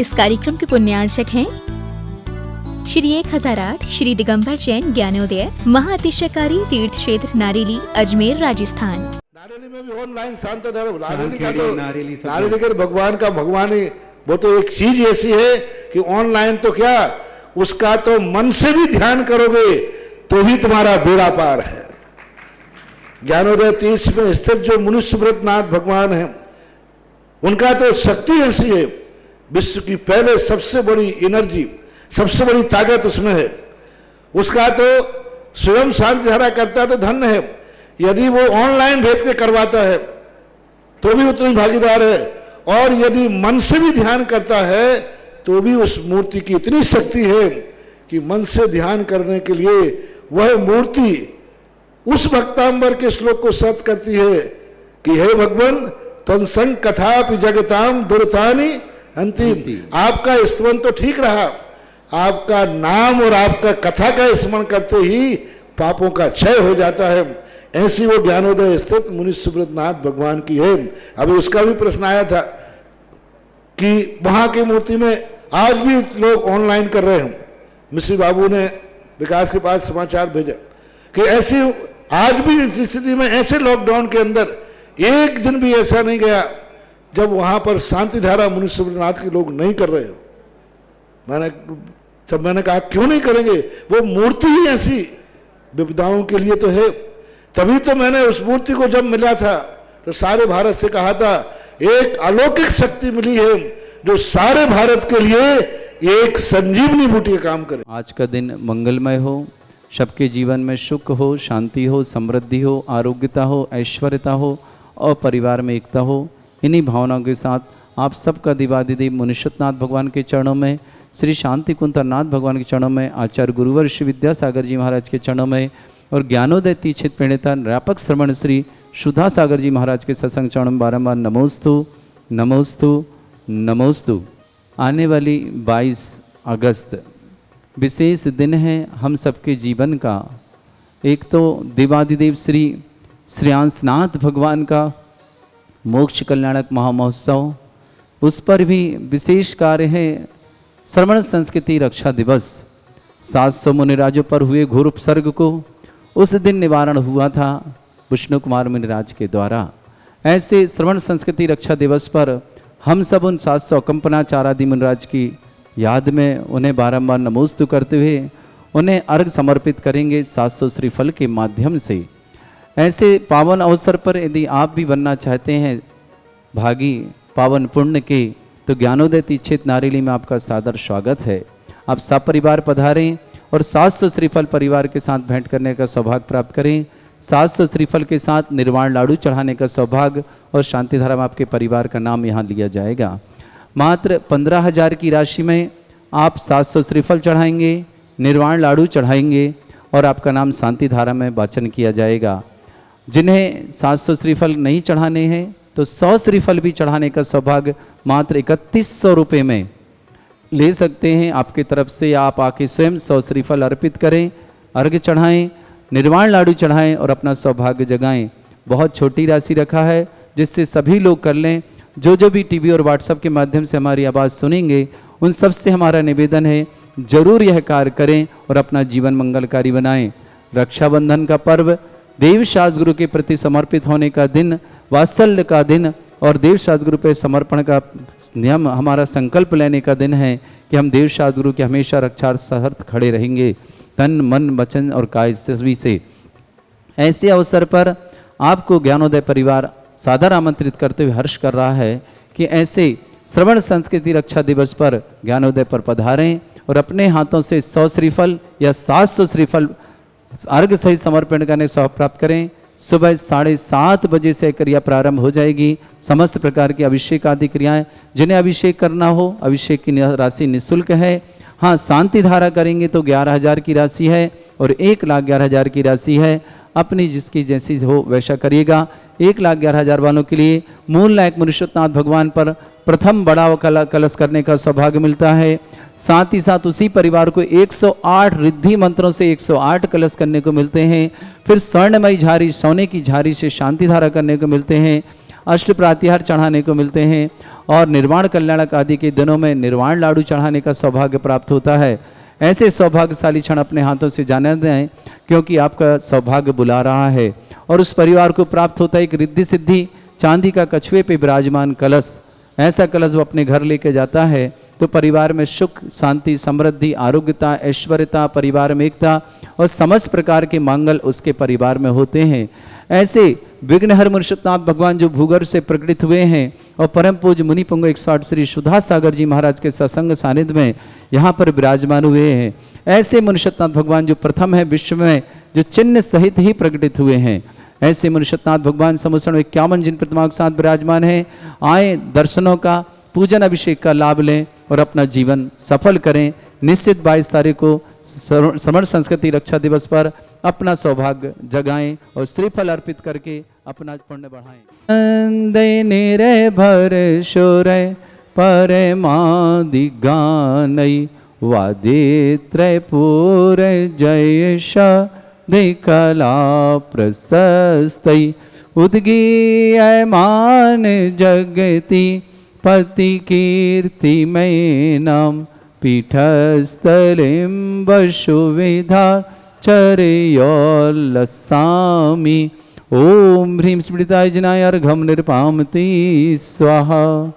इस कार्यक्रम के पुण्यार्चक हैं श्री 1008 श्री दिगंबर जैन ज्ञानोदय महाअतिशयकारी तीर्थ क्षेत्र नारेली अजमेर राजस्थान। नारेली में भी ऑनलाइन शांत धर्म नारेली का भगवान का भगवान ही वो तो एक चीज ऐसी है कि ऑनलाइन तो क्या उसका तो मन से भी ध्यान करोगे तो भी तुम्हारा बेड़ा पार है। ज्ञानोदय तीर्थ में स्थित जो मुनि सुब्रतनाथ भगवान है उनका तो शक्ति ऐसी है, विश्व की पहले सबसे बड़ी एनर्जी सबसे बड़ी ताकत उसमें है। उसका तो स्वयं शांति धारा करता तो धन्य है, यदि वो ऑनलाइन भेज के करवाता है तो भी उतनी भागीदार है, और यदि मन से भी ध्यान करता है तो भी उस मूर्ति की इतनी शक्ति है कि मन से ध्यान करने के लिए वह मूर्ति उस भक्तांबर के श्लोक को सत्य करती है कि हे भगवान तत्संग कथापि जगताम दुर्तानि अंतिम। आपका स्मरण तो ठीक रहा, आपका नाम और आपका कथा का स्मरण करते ही पापों का क्षय हो जाता है। ऐसी वो ज्ञानोदय स्थित मुनि सुब्रतनाथ भगवान की है। अभी उसका भी प्रश्न आया था कि वहां की मूर्ति में आज भी लोग ऑनलाइन कर रहे हैं। मिश्री बाबू ने विकास के पास समाचार भेजा कि ऐसी आज भी इस स्थिति में ऐसे लॉकडाउन के अंदर एक दिन भी ऐसा नहीं गया जब वहां पर शांति धारा मुनि सुब्रतनाथ के लोग नहीं कर रहे हो। मैंने कहा क्यों नहीं करेंगे, वो मूर्ति ही ऐसी विपदाओं के लिए तो है। तभी तो मैंने उस मूर्ति को जब मिला था तो सारे भारत से कहा था एक अलौकिक शक्ति मिली है जो सारे भारत के लिए एक संजीवनी बूटी का काम करे। आज का दिन मंगलमय हो, सबके जीवन में सुख हो, शांति हो, समृद्धि हो, आरोग्यता हो, ऐश्वर्यता हो और परिवार में एकता हो। इन्हीं भावनाओं के साथ आप सबका दिवादिदेव मुनीश्वरनाथ भगवान के चरणों में, श्री शांति कुंतरनाथ भगवान के चरणों में, आचार्य गुरुवर श्री विद्यासागर जी महाराज के चरणों में और ज्ञानोदय तीक्षित प्रणेता व्यापक श्रवण श्री सुधा सागर जी महाराज के सत्संग चरणों में बारंबार नमोस्तु नमोस्तु नमोस्तु। आने वाली 22 अगस्त विशेष दिन है हम सबके जीवन का। एक तो देवादिदेव श्री श्रेयांसनाथ भगवान का मोक्ष कल्याणक महामहोत्सव, उस पर भी विशेष कार्य है श्रवण संस्कृति रक्षा दिवस। 700 मुनिराजों पर हुए घोर उपसर्ग को उस दिन निवारण हुआ था विष्णु कुमार मुनिराज के द्वारा। ऐसे श्रवण संस्कृति रक्षा दिवस पर हम सब उन 700 कंपनाचारादि मुनिराज की याद में उन्हें बारंबार नमोस्तु करते हुए उन्हें अर्घ समर्पित करेंगे 700 श्रीफल के माध्यम से। ऐसे पावन अवसर पर यदि आप भी बनना चाहते हैं भागी पावन पुण्य के, तो ज्ञानोदय तीक्षित नारेली में आपका सादर स्वागत है। आप सब परिवार पधारें और 700 श्रीफल परिवार के साथ भेंट करने का सौभाग्य प्राप्त करें। 700 श्रीफल के साथ निर्वाण लाडू चढ़ाने का सौभाग्य और शांतिधारा में आपके परिवार का नाम यहाँ लिया जाएगा। मात्र 15,000 की राशि में आप 700 श्रीफल चढ़ाएंगे, निर्वाण लाडू चढ़ाएंगे और आपका नाम शांति धारा में वाचन किया जाएगा। जिन्हें 700 श्रीफल नहीं चढ़ाने हैं तो 100 श्रीफल भी चढ़ाने का सौभाग्य मात्र 3100 रुपये में ले सकते हैं। आपकी तरफ से आप आके स्वयं 100 श्रीफल अर्पित करें, अर्घ चढ़ाएं, निर्वाण लाडू चढ़ाएं और अपना सौभाग्य जगाएं। बहुत छोटी राशि रखा है जिससे सभी लोग कर लें। जो भी टीवी और व्हाट्सएप के माध्यम से हमारी आवाज़ सुनेंगे उन सब से हमारा निवेदन है जरूर यह कार्य करें और अपना जीवन मंगलकारी बनाएं। रक्षाबंधन का पर्व देवशास्त्र गुरु के प्रति समर्पित होने का दिन, वात्सल्य का दिन और देवशास्त्र गुरु पर समर्पण का नियम हमारा संकल्प लेने का दिन है कि हम देवशास्त्र गुरु के हमेशा रक्षार्थ खड़े रहेंगे तन मन वचन और काय सभी से। ऐसे अवसर पर आपको ज्ञानोदय परिवार सादर आमंत्रित करते हुए हर्ष कर रहा है कि ऐसे श्रवण संस्कृति रक्षा दिवस पर ज्ञानोदय पर पधारें और अपने हाथों से 100 श्रीफल या 700 श्रीफल अर्घ सहित समर्पण करने सौभाग्य प्राप्त करें। सुबह 7:30 बजे से क्रिया प्रारंभ हो जाएगी। समस्त प्रकार की अभिषेक आदि क्रियाएं, जिन्हें अभिषेक करना हो अभिषेक की राशि निःशुल्क है। हाँ, शांति धारा करेंगे तो 11,000 की राशि है और 1,11,000 की राशि है। अपनी जिसकी जैसी हो वैसा करिएगा। 1,11,000 वालों के लिए मूल नायक मुनीश्वरनाथ भगवान पर प्रथम बड़ा कलश करने का सौभाग्य मिलता है। साथ ही साथ उसी परिवार को 108 रिद्धि मंत्रों से 108 कलश करने को मिलते हैं। फिर स्वर्णमयी झारी सोने की झारी से शांति धारा करने को मिलते हैं। अष्ट प्रातिहार चढ़ाने को मिलते हैं और निर्वाण कल्याणक आदि के दिनों में निर्वाण लाडू चढ़ाने का सौभाग्य प्राप्त होता है। ऐसे सौभाग्यशाली क्षण अपने हाथों से जाने दें, क्योंकि आपका सौभाग्य बुला रहा है। और उस परिवार को प्राप्त होता है एक रिद्धि सिद्धि चांदी का कछुए पे विराजमान कलश। ऐसा कलश वो अपने घर लेके जाता है तो परिवार में सुख, शांति, समृद्धि, आरोग्यता, ऐश्वर्यता, परिवार में एकता और समस्त प्रकार के मंगल उसके परिवार में होते हैं। ऐसे विघ्नहर मुर्शदनाथ भगवान जो भूगर्भ से प्रकटित हुए हैं और परम पूज्य मुनि पुंग 108 श्री सुधा सागर जी महाराज के सत्संग सानिध्य में यहाँ पर विराजमान हुए हैं। ऐसे मुर्शदनाथ भगवान जो प्रथम है विश्व में, जो चिन्ह सहित ही प्रकटित हुए हैं। ऐसे मुर्शदनाथ भगवान समुसरण 51 जिन प्रतिमाओं के साथ विराजमान है। आए दर्शनों का, पूजन अभिषेक का लाभ लें और अपना जीवन सफल करें। निश्चित 22 तारीख को समर संस्कृति रक्षा दिवस पर अपना सौभाग्य जगाएं और श्रीफल अर्पित करके अपना पुण्य बढ़ाएं। निर्भर शोर परमादि गानई वादित्रय पूर जय कला प्रशस्तई उद्गीयमान जगति पति कीर्ति में नाम पीठस्थलिं वसुविधा चरयोल्लसामि। ओम ह्रीं स्मृताय जनाय अर्घं निर्पामति स्वाहा।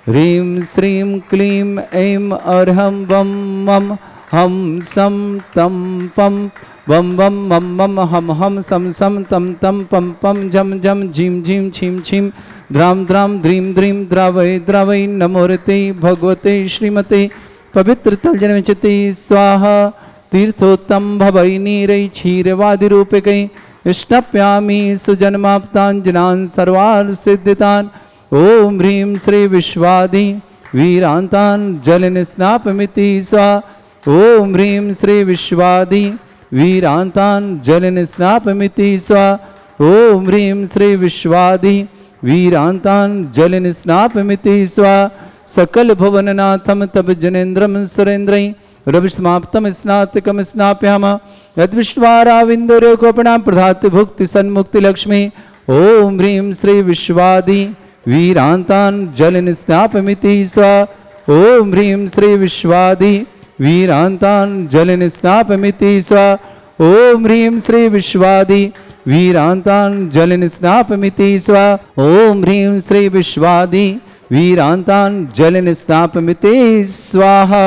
ह्रीं श्रीं क्लीं ऐं अर्हं वं मं हम सम तम पम वम वम मम मम हम सम सम तम तम पम पम झम झम झीम झीम छीम छीम द्राम द्राम द्रीम द्रीम द्रावय द्रावय नमोरते भगवते श्रीमते पवित्र तलजनविचिते स्वाहा। तीर्थोत्तम भवै नीरै क्षीरवादि रूपकै स्नप्यामि सुजन्माप्ताञ्जनान् सर्वान् सिद्धितान्। ओम ह्रीं श्री विश्वादि वीरान्तान् जलनिस्नापमिति स्वाहा। ओम ह्रीं श्री विश्वादि वीरान्तान् जलनिस्नापमिति स्वाहा। ओम ह्रीं श्री विश्वादि वीरान्तान् जलनिस्नापमिति स्वाहा। सकल भुवननाथं तब जनेन्द्रं सुरेन्द्रै रविसमाप्तं स्नातकं स्नाप्यामः यद्विश्वाराविन्दोरेकोपणां प्रधाति भुक्ति सन्मुक्ति लक्ष्मी। ओम ह्रीं श्री विश्वादि वीरान्तान् जलनिस्नापमिति स्वाहा। ओम ह्रीं श्री विश्वादि वीरान्तान् जलनिस्नापमिति स्वाहा। ओम ह्रीं श्री विश्वादि वीरान्तान् जलनिस्नापमिति स्वाहा। ओम ह्रीं श्री विश्वादि वीरान्तान् जलनिस्नापमिति स्वाहा।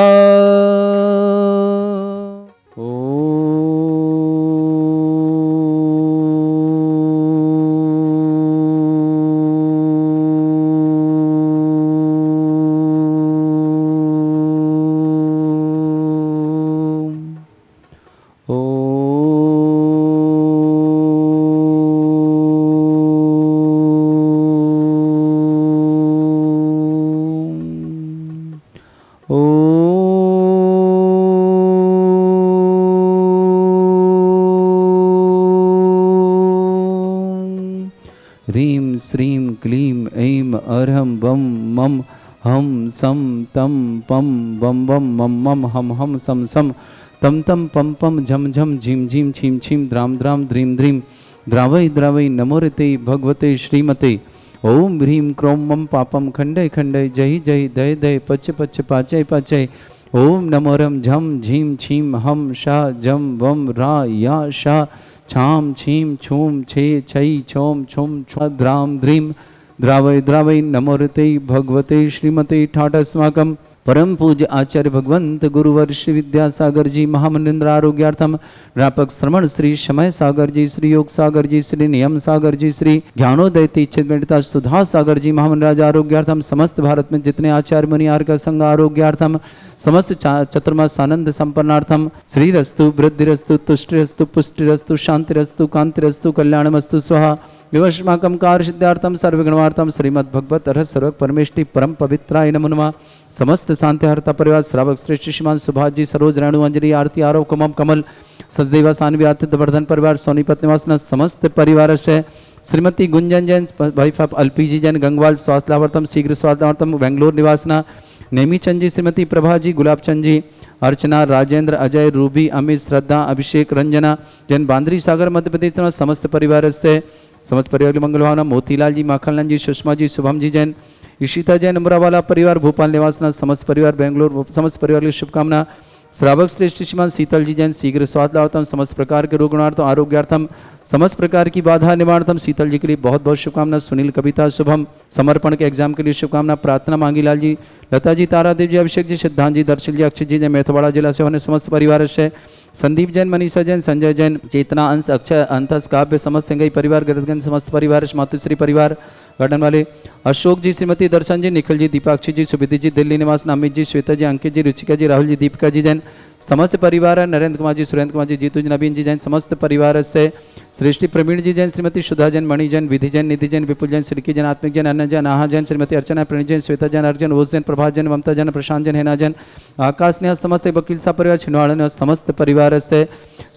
ह्रीं श्रीं क्लीं ऐं अर्हं वं मं हम सम तम पम वम वम मम मम हम सम सम तम तम पम पम झम झम झीम झीम छीम छीम द्राम द्राम द्रीम द्रीम द्रावय द्रावय नमोरते भगवते श्रीमते। ओम ह्रीं क्रोम मम पापम खंडय खंडय जय जय दय दय पच पच पाचय पाचय। ओम नमोरम झम झीम छीम हम शा जम वम रा या शा छाम छीम छूम छे छै छोम छुम छ्वा द्राम द्रीम द्रावय द्रावय नमोरते भगवते श्रीमते। ठाट अस्माकं परम पूज्य आचार्य भगवंत गुरुवर श्री विद्यासागर जी महामनिंद्र आरोग्यार्थम व्यापक श्रमण श्री समय सागर जी श्री योग सागर जी श्री नियम सागर जी श्री ज्ञानोदय तीक्षित मेडिता सुधा सागर जी महामंडराज आरोग्यार्थम समस्त भारत में जितने आचार्य मुनि आर्य का संघ आरोग्यार्थम समस्त चतुर्मास आनंद संपन्नार्थम श्रीरस्तु वृद्धिरस्तु तुष्टिरस्तु पुष्टिरस्तु शांतिरस्तु कांतिरस्तु कल्याणमस्तु स्वाहा। विवशमाकं कार्य सिद्धार्थम सर्वगुणवार्थम श्रीमद्भगवत रह सर्व परमेष्टि परम पवित्राय नमो नमः। समस्त शांतिहर्ता परिवार श्रावक श्रेष्ठ श्रीमान सुभाष जी सरोज रेणु अंजलि आरती आरोप कमम कमल सचदेवा सान्वी आतिथ्य वर्धन परिवार सोनीपत निवास समस्त परिवार से श्रीमती गुंजन जैन वाइफ ऑफ अल्पीजी जैन गंगवाल स्वास्थ्य लाभार्थम शीघ्र स्वास्थ्य लाभार्थम बेंगलोर निवासना नेमी चंद जी श्रीमती प्रभा जी गुलाब चंद जी अर्चना राजेंद्र अजय रूबी अमित श्रद्धा अभिषेक रंजना जैन बांद्री सागर मध्य प्रदेश समस्त परिवार से समस्त परिवार की मंगल भावना मोतीलाल जी माखनलाल जी सुषमा जी शुभम जी जैन ईशिता जैन अमरावाला परिवार भोपाल निवासना समस्त परिवार बेंगलोर समस्त परिवार की शुभकामना श्रावक श्रेष्ठ श्रीमान शीतल जी जैन शीघ्र स्वास्थ्य लाभार्थम समस्त प्रकार के रोग निवारणार्थम आरोग्यार्थम समस्त प्रकार की बाधा निवारणार्थम शीतल जी के लिए बहुत बहुत शुभकामना। सुनील कविता शुभम समर्पण के एग्जाम के लिए शुभकामना। प्रार्थना मांगीलाल जी लता जी तारा देव जी अभिषेक जी सिद्धांत जी दर्शन जी अक्षय जी जैन मेथवाड़ा जिला से होने समस्त परिवार से संदीप जैन मनीषा जैन संजय जैन चेतना अंश अक्षय अंतस काव्य समस्त सिंगई परिवार गरदगंज समस्त परिवार मातुश्री परिवार गार्डन वाले अशोक जी श्रीमती दर्शन जी निखिल जी दीपाक्षी जी सुविधि जी दिल्ली निवास अमित जी श्वेता जी अंकित जी रुचिका जी राहुल जी दीपिका जी जैन समस्त परिवार नरेंद्र कुमार जी सुरेंद्र कुमार जी जीतू जी नवीन जी जैन समस्त परिवार से श्रेष्ठी प्रवीण जी जैन श्रीमती सुधा जैन मणि जैन विधि जैन निधि जैन विपुल जैन श्रीकी जैन आत्मिक जैन अन्न जैन आहा जैन श्रीमती अर्चना प्रणीत जैन श्वेता जैन अर्जन ओस जैन प्रभात जैन ममता जैन प्रशांत जैन हेना जैन आकाश ने समस्त वकील साहब परिवार छिंदवाड़ा ने समस्त परिवार से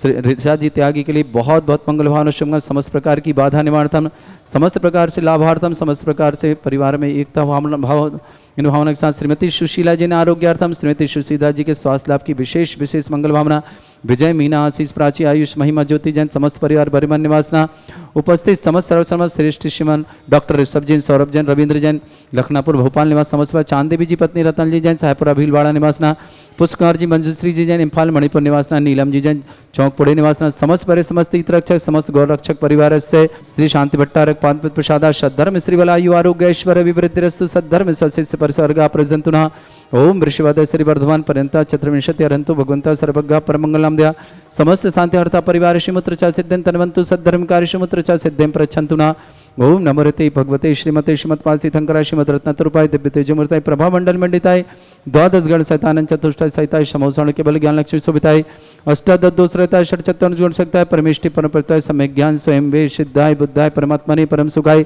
ऋषा जी त्यागी के लिए बहुत बहुत मंगल भावना शुभकामना। समस्त प्रकार की बाधा निवारणार्थम समस्त प्रकार से लाभार्थम समस्त प्रकार से परिवार में एकता भाव इन भावना के साथ श्रीमती सुशीला जी ने आरोग्यार्थम श्रीमती सुशीला जी के स्वास्थ्य लाभ की विशेष विशेष मंगल भावना। विजय मीना आशीष प्राची आयुष महिमा ज्योति जैन समस्त परिवार बरिमन निवासना उपस्थित समस्त सर्वसमस्त श्रेष्ठ श्रीमान डॉक्टर ऋषभ जैन सौरभ जैन रविंद्र जैन लखनापुर भोपाल निवास समस्त चांदेवी जी पत्नी रतन जी जैन साहेबपुरा भीलवाड़ा निवासना पुष्कर जी मंजूश्री जी जैन इम्फाल मणिपुर निवासना नीलम जी जैन चौकपुड़े निवासना समस्त परे समस्त हित रक्षक समस्त गौर रक्षक परिवार से श्री शांति भट्टारक पाद प्रसादा सद्धर्म श्रीवलायु आरोग्य ऐश्वर्य विवृद्धिरस्तु सद्धर्म सशिष्य परिसर्गा प्रजंतुना ओम ऋषिवादय श्री वर्धमान पर्यंता चतुर्विंशति अरंतु भगवंता सर्वज्ञ परमंगलम दया समस्त शांति हर्ता परिवार शिमुत्र चा सिद्धं तन्वंतु सद्धर्मकारी शिमुत्र चा सिद्धं प्रच्छन्तुना ओम नमोरते भगवते श्रीमते श्रीमत्पास्ति थंकराय श्रीमद रत्नतुरूपाय दिव्य तेजमूर्ताय प्रभा मंडल मंडिताय द्वादश गण सैतानंद चतुष्टाय सहिताय समोषण केवल ज्ञान लक्ष्मी शोभिताय अष्टादश दोष रहता है षट चतुर्थ गुण सकता है परमेष्टि परम प्रत्यय सम्यक ज्ञान स्वयं वे सिद्धाय बुद्धाय परमात्मा परम सुखाय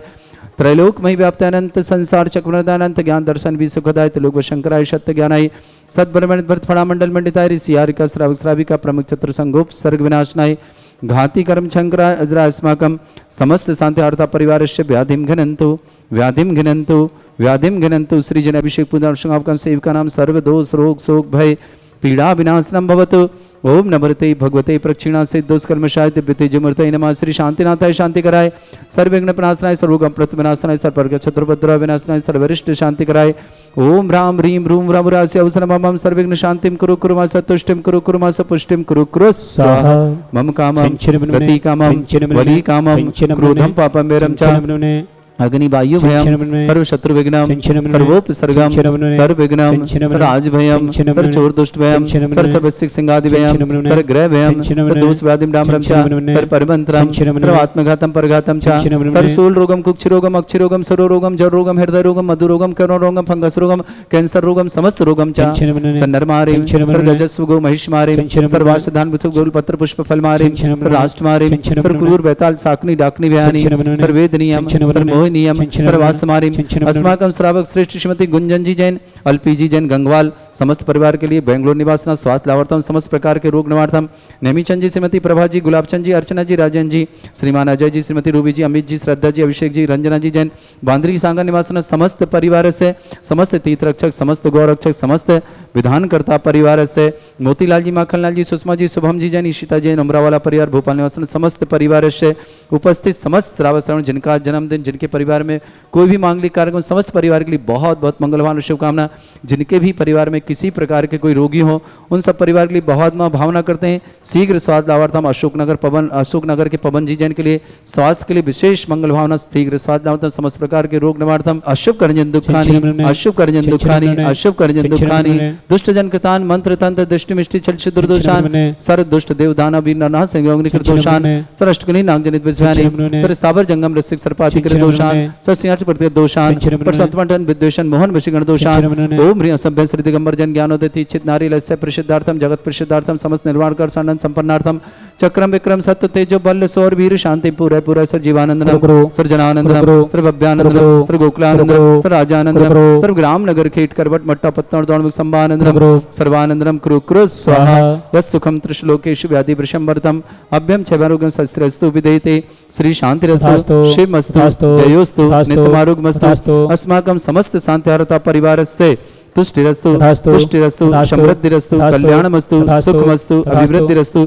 त्रैलोकमय व्याप्त अनंत संसार चक्रवरदानंत ज्ञान दर्शन भी सुखदाय त्रिलोक शंकराय सत्य ज्ञानाय सद्ब्रह्मण्य भरत फड़ा मंडल मंडिताय ऋषि यारिका श्रावक श्राविका प्रमुख चतुर संगोप सर्ग विनाशनाय घाति कर्म शंकराय अजरा अस्माकं समस्त शांति आर्ता परिवार से व्याधिम घनंतु व्याधिम घिनंतु व्याधिम घिनंतु श्रीजन अभिषेक पुनर्शंगावकं सेविका नाम सर्व दोष रोग शोक भय पीड़ा विनाशनम भवतु ओम नमरते भगवते प्रक्षिणा से दुष्कर्मशाय दिव्य तेजमूर्तये नमः श्री शांतिनाथाय शांति कराय सर्वविघ्न प्रणाशनाय सर्वगम प्रतिविनाशनाय सर्ववर्ग चतुर्भद्र विनाशनाय सर्वरिष्ट शांति कराय ओम ह्रां ह्रीं ह्रूं ह्रामुरास्य अवसरमं सर्वविघ्न शांतिं कुरु कुरु मा सतुष्टिं कुरु कुरु मा सपुष्टिं कुरु कुरु स्वाहा मम कामं गति कामं वली कामं क्रोधं पापं मेरं च अग्नि वायु भयम सर्व शत्रु विघ्नम सर्वोपसर्गम सर्व विघ्नम सर्व आज भयम सर्व चोर दुष्ट भयम सर्व सर्वसिक सिंगादि भयम सर्व ग्रह भयम सर्व दोष व्याधिम डामरम च सर्व परमंत्रम सर्व आत्मघातम परघातम च सर्व सूल रोगम कुक्ष रोगम अक्ष रोगम सरो रोगम जड़ रोगम हृदय रोगम मधु रोगम कर्ण रोगम फंगस रोगम कैंसर रोगम समस्त रोगम च संदर मारे सर्व गजस्व गो महिष मारे सर्व वासधान बुथ गोल पत्र पुष्प फल मारे सर्व राष्ट्र मारे सर्व क्रूर बैताल साकनी डाकनी भयानी सर्व वेदनियम सर्व नियम सर्वास्मारी अस्माकं श्रावक श्रेष्ठ श्रीमती गुंजन जी जैन अल्पी जी जैन गंगवाल समस्त परिवार के लिए बेंगलोर निवासना स्वास्थ्य लाभार्थम समस्त प्रकार के रोग निवारणार्थम नेमीचंद जी श्रीमती प्रभा जी गुलाबचंद जी अर्चना जी राजन जी श्रीमान अजय जी श्रीमती रूबी जी अमित जी श्रद्धा जी अभिषेक जी रंजना जी जैन बांद्री सांगा निवासना समस्त परिवार से समस्त तीर्थ रक्षक समस्त गौ रक्षक समस्त विधानकर्ता परिवार से मोतीलाल जी माखनलाल जी सुषमा जी शुभम जी जैन ईशिता जैन उमरावाला परिवार भोपाल निवासन समस्त परिवार से उपस्थित समस्त श्रावक श्रवण जिनका जन्मदिन जिनके परिवार में कोई भी मांगलिक कार्यक्रम समस्त परिवार के लिए बहुत बहुत मंगलवान और शुभकामना। जिनके भी परिवार में किसी प्रकार के कोई रोगी हो उन सब परिवार के लिए बहुत भावना करते हैं। शीघ्र स्वास्थ्य लाभार्थम अशोकनगर के पवन जी जैन के लिए स्वास्थ्य के लिए विशेष मंगल भावना शीघ्र स्वास्थ्य लाभार्थम समस्त प्रकार के रोग निवारणार्थम अशुभ करजन दुखानी अशुभ करजन दुखानी अशुभ करजन दुखानी दुष्ट जन कृतान मंत्र तंत्र दृष्टि मिष्टि छल दुर्दोषान सर दुष्ट देव दानव वीर नरनाथ संयोगनि कृतोषान सर अष्टकुली नागजनित विश्वानि सर स्थावर जंगम ऋषिक सर्पाति कृतोषान दोषान सस्यार्च प्रतिगत दोषान प्रसंतमंडन विद्वेषण मोहन वशीकरण दोषान ओम ह्रीं सभ्य श्री दिगंबर जन ज्ञानोदय इच्छित नारी लस्य प्रसिद्धार्थम जगत प्रसिद्धार्थम समस्त निर्वाण कर सानंद संपन्नार्थम चक्रम विक्रम सत्य तेजो बल सौर वीर शांति पूरे पूरे सर जीवानंदनम सर जनानंदनम सर भव्यानंदनम सर गोकुलानंदनम सर राजानंदनम सर ग्राम नगर खेट करवट मट्टा पत्तन दौड़ संभानंदनम सर्वानंदनम कुरु कुरु स्वाहा यस सुखम त्रिशलोकेषु व्याधि वृषंवर्तम अभ्यम क्षयरोगम शस्त्रस्तु विदेते श्री शांतिरस्तु शिवमस्तु जयोस्तु नित्यमारोग्यमस्तु अस्माकं समस्त शांतिहारता परिवारस्य तुष्टिरस्तु पुष्टिरस्तु समृद्धिरस्तु कल्याणमस्तु सुखमस्तु अभिवृद्धिरस्तु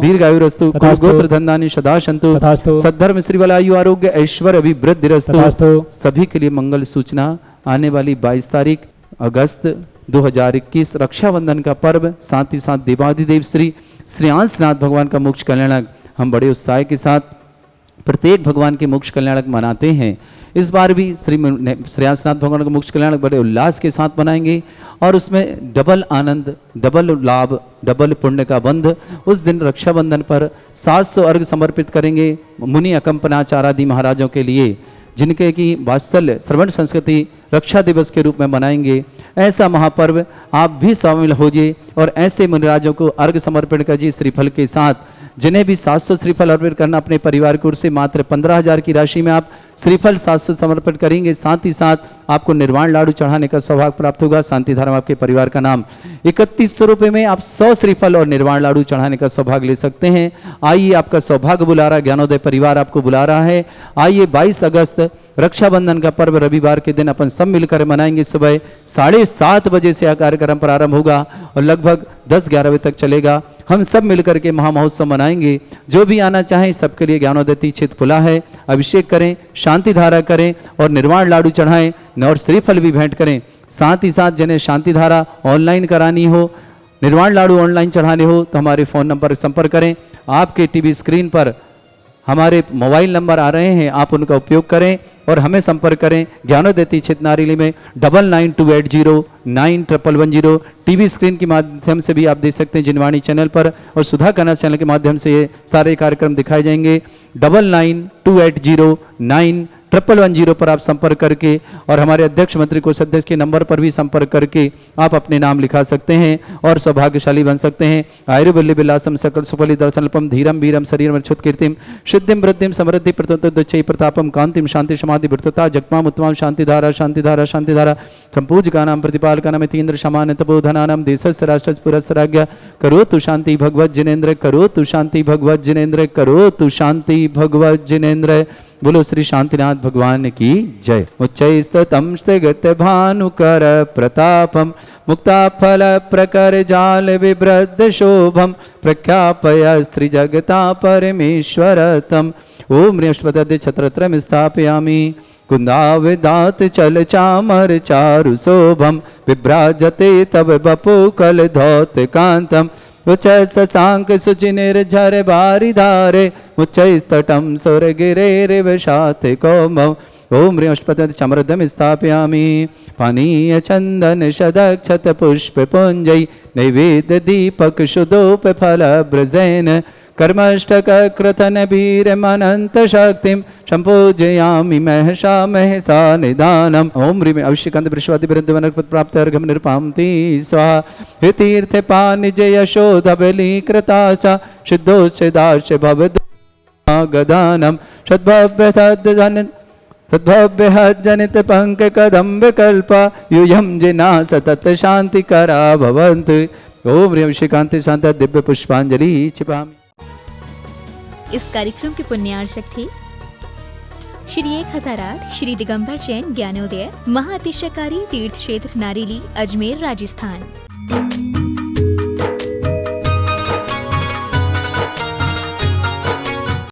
दीर्घायुरस्तु गोत्र धन्धानि सदा सन्तु सद्धर्म श्रीवलायु आरोग्य ऐश्वर्य अभिवृद्धिरस्तु सभी के लिए मंगल सूचना आने वाली 22 तारीख अगस्त 2021 रक्षाबंधन का पर्व, साथ ही साथ देवाधिदेव श्री श्रेयांसनाथ भगवान का मोक्ष कल्याणक हम बड़े उत्साह के साथ प्रत्येक भगवान के मोक्ष कल्याणक मनाते हैं। इस बार भी श्रेयांसनाथ भगवान का मोक्ष कल्याणक बड़े उल्लास के साथ मनाएंगे और उसमें डबल आनंद, डबल लाभ, डबल पुण्य का बंध। उस दिन रक्षाबंधन पर 700 अर्घ समर्पित करेंगे मुनि अकंपनाचार्यादि महाराजों के लिए, जिनके की वात्सल्य श्रवण संस्कृति रक्षा दिवस के रूप में मनाएंगे। ऐसा महापर्व आप भी शामिल होइए और ऐसे मुनिराजों को अर्घ समर्पण कीजिए श्रीफल के साथ। जिन्हें भी 700 श्रीफल अर्पित करना अपने परिवार की ओर से मात्र 15,000 की राशि में आप श्रीफल 700 समर्पित करेंगे। साथ ही साथ आपको निर्वाण लाडू चढ़ाने का सौभाग्य प्राप्त होगा। शांतिधारा आपके परिवार का नाम 3100 रुपये में आप 100 श्रीफल और निर्वाण लाडू चढ़ाने का सौभाग्य ले सकते हैं। आइए, आपका सौभाग्य बुला रहा है, ज्ञानोदय परिवार आपको बुला रहा है। आइए, 22 अगस्त रक्षाबंधन का पर्व रविवार के दिन अपन सब मिलकर मनाएंगे। सुबह 7:30 बजे से यह कार्यक्रम प्रारंभ होगा और लगभग 10-11 बजे तक चलेगा। हम सब मिलकर के महामहोत्सव मनाएंगे। जो भी आना चाहें सबके लिए ज्ञानोदय क्षेत्र खुला है। अभिषेक करें, शांति धारा करें और निर्वाण लाडू चढ़ाएं और श्रीफल भी भेंट करें। साथ ही साथ जिन्हें शांति धारा ऑनलाइन करानी हो, निर्वाण लाडू ऑनलाइन चढ़ाने हो तो हमारे फ़ोन नंबर संपर्क करें। आपके टीवी स्क्रीन पर हमारे मोबाइल नंबर आ रहे हैं, आप उनका उपयोग करें और हमें संपर्क करें। ज्ञानोदय क्षेत्र नारेली में 9928091110 टीवी स्क्रीन के माध्यम से भी आप देख सकते हैं जिनवाणी चैनल पर, और सुधा कन्नड़ चैनल के माध्यम से ये सारे कार्यक्रम दिखाए जाएंगे। 9928091110 पर आप संपर्क करके और हमारे अध्यक्ष मंत्री कोष अध्यक्ष के नंबर पर भी संपर्क करके आप अपने नाम लिखा सकते हैं और सौभाग्यशाली बन सकते हैं। आयुर्बल्य विलासम सकल सुफली दर्शनल्पम धीरम वीरम शरीरम रक्षुत कीर्तिम सिद्धिम वृद्धिम समृद्धि प्रतोदय प्रतापम कांतिम शांति समाधि वृत्तता जगमाम उत्तम शांतिधारा शांतिधारा शांतिधारा संपूजका नाम प्रतिपालका नाम तीन्द्र शमान तपोधनानाम देशस्य राष्ट्रस्य पुरस्य राज्ञ करोतु शांति भगवत जिनेन्द्र, करोतु शांति भगवत जिनेन्द्र, करोतु शांति भगवत जिनेन्द्र। बोलो श्री शांतिनाथ भगवान की जय। उच्चैस्ततम स्थिगत भानुकर प्रतापम मुक्ता फल प्रकर जाल विवृद्ध शोभम प्रख्यापय स्त्री जगता परमेश्वरतम। ओम ह्रीष्पद छत्रत्रम स्थापयामि कुंदाविदात चल चामर चारु शोभम विभ्राजते तव बपु कल धौत कांतम उच्च शशांक सुचिनिर्झर बारी धारे उच्चैस्तटम सुरगिरे विशात कौमम। ओम ह्रीष्पद चमरदम स्थापयामि पानीय चंदन शदक्षत पुष्प पुंजै नैवेद्य दीपक सुदोप फल ब्रजेन कर्मष्टक कृतन वीर मनंत शक्तिम संपूजयामि महसा महसा निदानम। ओम ह्रीं अभिषेकांत वृषवादि वृद्ध वनस्पत प्राप्त अर्घम निर्पामति स्वाहा। हे तीर्थ पानि जय यशोद बलि कृताचा सिद्धोच्चदाश भवदुगदानम सद्भव्य तद्भव्य जनित पंक कदम विकल्पा यूयम जिना सतत शांति करा भवंतु। ओम ह्रीं अभिषेकांत शांत दिव्य पुष्पांजलि छिपामि। इस कार्यक्रम के पुण्यार्चक थे श्री 1008 श्री दिगंबर जैन ज्ञानोदय महाअतिशयकारी तीर्थ क्षेत्र नारेली अजमेर राजस्थान।